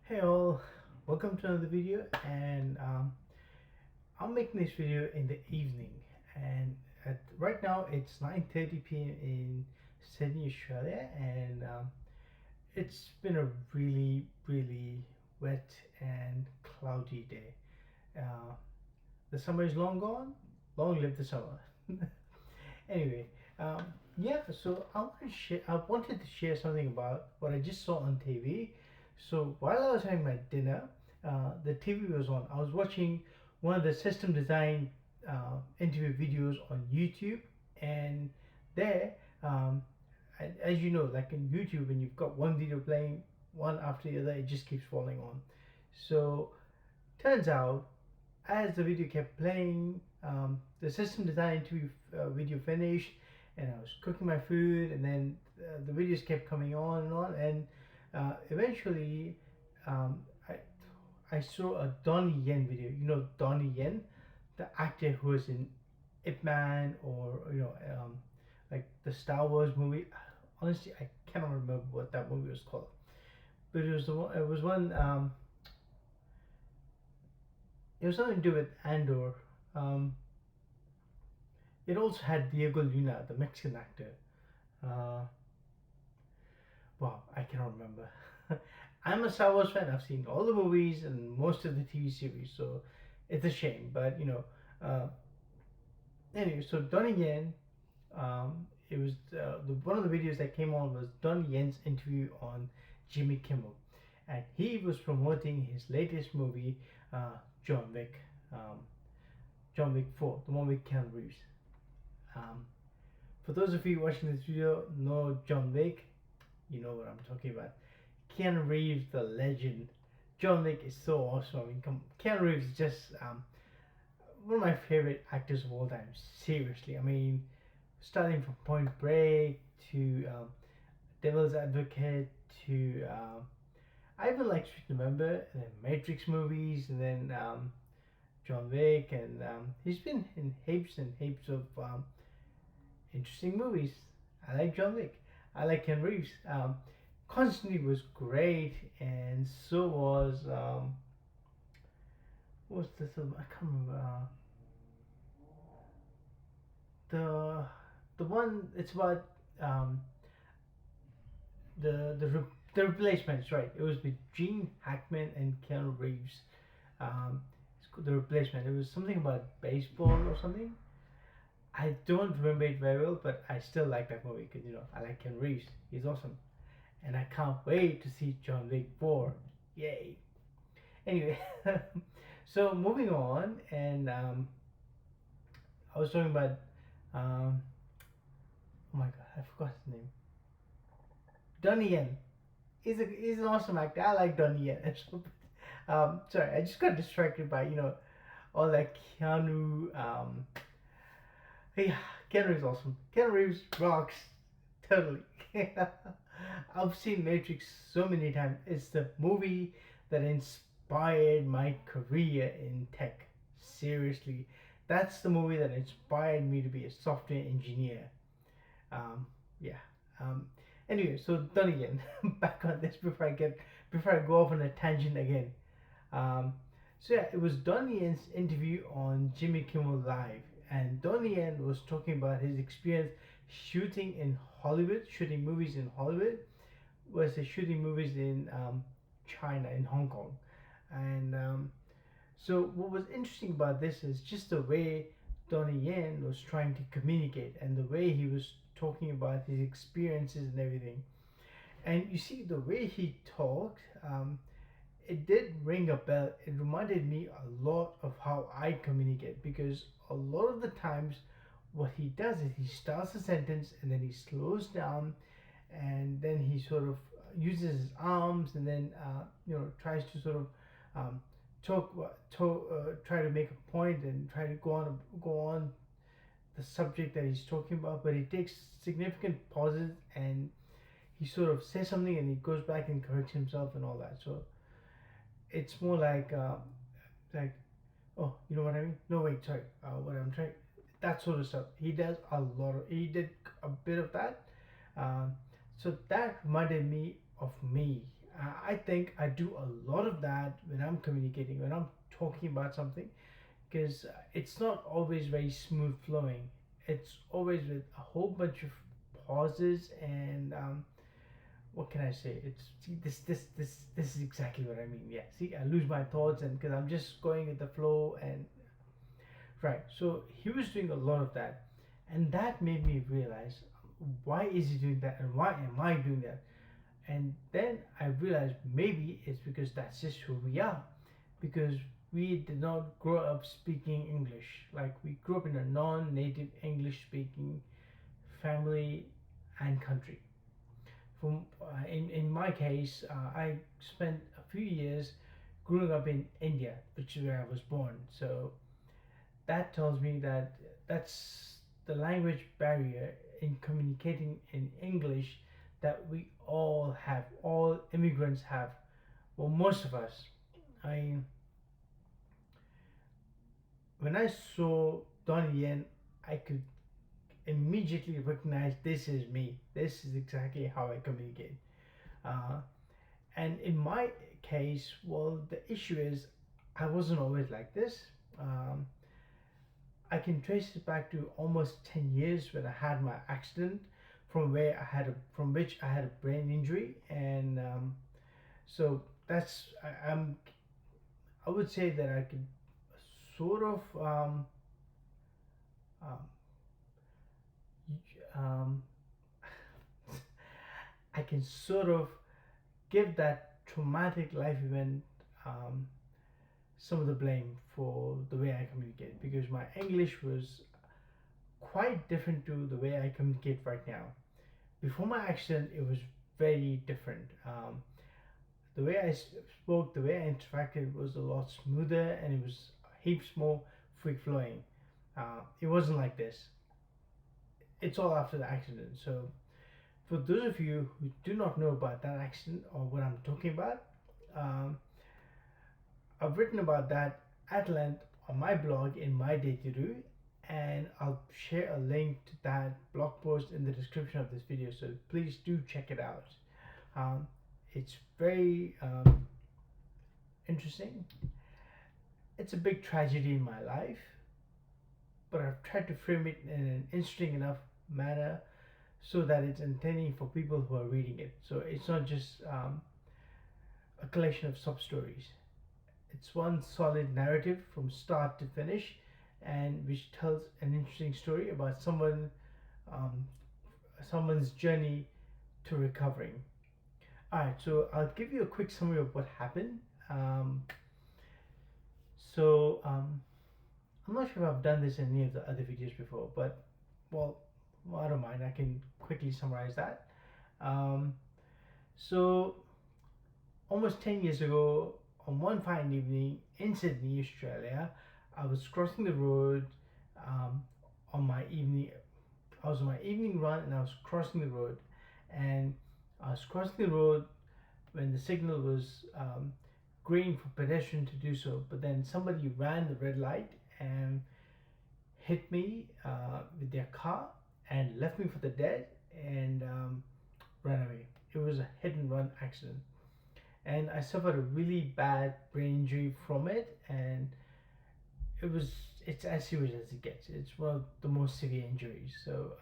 Hey all, welcome to another video, and I'm making this video in the evening, and right now it's 9:30 p.m. in Sydney, Australia, and it's been a really wet and cloudy day. Uh, the summer is long gone. Long live the summer. Anyway, um, yeah. So I wanted to share something about what I just saw on TV. So while I was having my dinner, the TV was on. I was watching one of the system design interview videos on YouTube, and there, um, as you know, like in YouTube, when you've got one video playing one after the other, it just keeps falling on. So turns out, as the video kept playing, the system design interview video finished, and I was cooking my food, and then the videos kept coming on and on, and eventually, um, I saw a Donnie Yen video. You know Donnie Yen, the actor who was in Ip Man, or like the Star Wars movie. Honestly, I cannot remember what that movie was called, but it was the one. It was one. It was something to do with Andor. Um, it also had Diego Luna, the Mexican actor. Uh, wow, I cannot remember. I'm a Star Wars fan. I've seen all the movies and most of the TV series, so it's a shame. But uh, anyway, so Donnie Yen, it was one of the videos that came on was Donnie Yen's interview on Jimmy Kimmel, and he was promoting his latest movie, John Wick, um, John Wick 4, the one with Keanu Reeves. Um, for those of you watching this video know John Wick, you know what I'm talking about. Keanu Reeves, the legend. John Wick is so awesome. I mean, Keanu Reeves is just one of my favorite actors of all time. Seriously, I mean, starting from Point Break to Devil's Advocate to I even like Street Remember, and then Matrix movies, and then John Wick, and he's been in heaps and heaps of interesting movies. I like John Wick. I like Ken Reeves. Constantly was great, and so was what's this? I can't remember. The the one it's about um, the replacements, right? It was with Gene Hackman and Keanu Reeves. The replacement. It was something about baseball or something. I don't remember it very well, but I still like that movie because I like Ken Reeves. He's awesome, and I can't wait to see John Wick 4. Yay! Anyway, so moving on, and I was talking about um, oh my god, I forgot his name. Donnie Yen. He's an awesome actor. I like Donnie Yen. Sorry, I just got distracted by all that Keanu. Yeah, Keanu Reeves awesome. Keanu Reeves rocks totally. I've seen Matrix so many times. It's the movie that inspired my career in tech. Seriously, that's the movie that inspired me to be a software engineer. Um, yeah. Um, anyway, so done again. Back on this before I go off on a tangent again. Um, so yeah, it was Donnie Yen's interview on Jimmy Kimmel Live, and Donnie Yen was talking about his experience shooting in Hollywood, shooting movies in Hollywood, versus shooting movies in China, in Hong Kong, and so what was interesting about this is just the way Donnie Yen was trying to communicate and the way he was talking about his experiences and everything. And you see the way he talked, it did ring a bell. It reminded me a lot of how I communicate, because a lot of the times what he does is he starts a sentence and then he slows down, and then he sort of uses his arms, and then tries to sort of um, try to make a point and try to go on the subject that he's talking about, but he takes significant pauses, and he sort of says something and he goes back and corrects himself and all that. So it's more like, oh, you know what I mean? No, wait, sorry. What I'm trying, that sort of stuff. He did a bit of that. Um, so that reminded me of me. I think I do a lot of that when I'm communicating, when I'm talking about something, because it's not always very smooth flowing. It's always with a whole bunch of pauses and what can I say? It's see this is exactly what I mean. Yeah, see, I lose my thoughts and because I'm just going with the flow and right. So he was doing a lot of that, and that made me realize why is he doing that and why am I doing that? And then I realized maybe it's because that's just who we are, because we did not grow up speaking English. Like we grew up in a non-native English speaking family and country. From in my case, I spent a few years growing up in India, which is where I was born. So that tells me that that's the language barrier in communicating in English that we all have, all immigrants have. Well, most of us. I mean, when I saw Donnie Yen, I could immediately recognize this is me. This is exactly how I communicate. Uh, and in my case, well, the issue is I wasn't always like this. Um, I can trace it back to almost 10 years when I had my accident, from which I had a brain injury, and so I would say that I could sort of um, um, I can sort of give that traumatic life event um, some of the blame for the way I communicate because my English was quite different to the way I communicate right now. Before my accident, it was very different. The way I spoke, the way I interacted was a lot smoother and it was heaps more free flowing. It wasn't like this. It's all after the accident. So, for those of you who do not know about that accident or what I'm talking about, um, I've written about that at length on my blog in my day to do, and I'll share a link to that blog post in the description of this video. So please do check it out. Um, it's very interesting. It's a big tragedy in my life, but I've tried to frame it in an interesting enough manner so that it's entertaining for people who are reading it. So it's not just a collection of sub stories. It's one solid narrative from start to finish, and which tells an interesting story about um, someone's journey to recovering. All right, so I'll give you a quick summary of what happened. Um, so I'm not sure if I've done this in any of the other videos before, but well, I don't mind. I can quickly summarize that. Um, so almost 10 years ago, on one fine evening in Sydney, Australia, I was crossing the road um, on my evening. I was on my evening run and I was crossing the road, and I was crossing the road when the signal was green for pedestrian to do so. But then somebody ran the red light and hit me with their car and left me for the dead and ran away. It was a hit and run accident, and I suffered a really bad brain injury from it, and it was it's as serious as it gets. It's one of the most severe injuries. So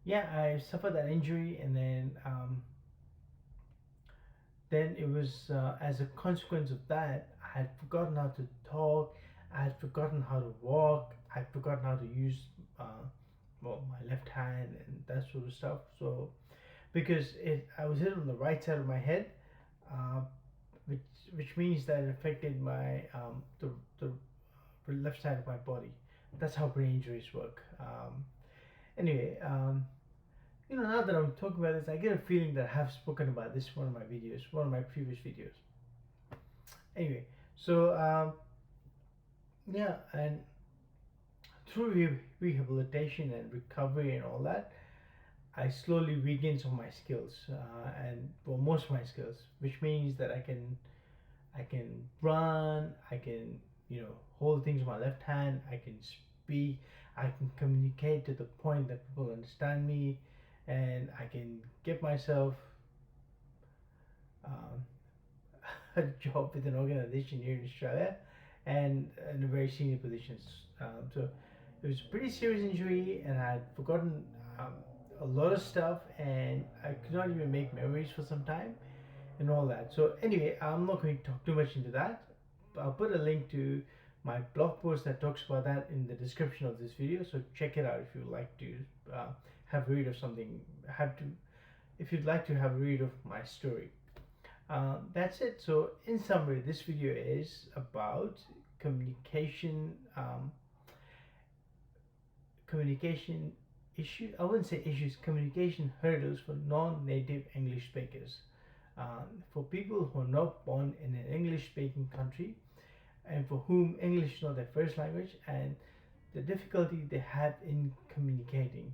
yeah, I suffered that injury, and then it was as a consequence of that, I had forgotten how to talk, I had forgotten how to walk, I had forgotten how to use well my left hand and that sort of stuff. So because I was hit on the right side of my head, uh, which which means that it affected my the left side of my body. That's how brain injuries work. Anyway, now that I'm talking about this, I get a feeling that I have spoken about this in one of my videos, one of my previous videos. Anyway, so yeah, and through rehabilitation and recovery and all that, I slowly regained some of my skills, and well, most of my skills, which means that I can run, I can hold things with my left hand, I can speak, I can communicate to the point that people understand me, and I can get myself um, a job with an organization here in Australia, and in a very senior positions. So it was a pretty serious injury, and I had forgotten um, a lot of stuff, and I could not even make memories for some time, and all that. So anyway, I'm not going to talk too much into that. I'll put a link to my blog post that talks about that in the description of this video. So check it out if you'd like to have a read of something. If you'd like to have a read of my story. That's it. So in summary, this video is about communication. Communication issue. I wouldn't say issues. Communication hurdles for non-native English speakers. For people who are not born in an English-speaking country, and for whom English is not their first language, and the difficulty they have in communicating.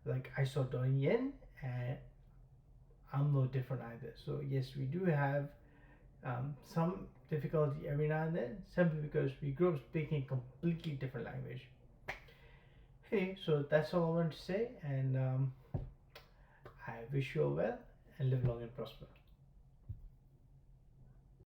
Like I saw Donnie Yen, and I'm no different either. So yes, we do have some difficulty every now and then, simply because we grew up speaking a completely different language. Hey, so that's all I want to say, and I wish you all well and live long and prosper.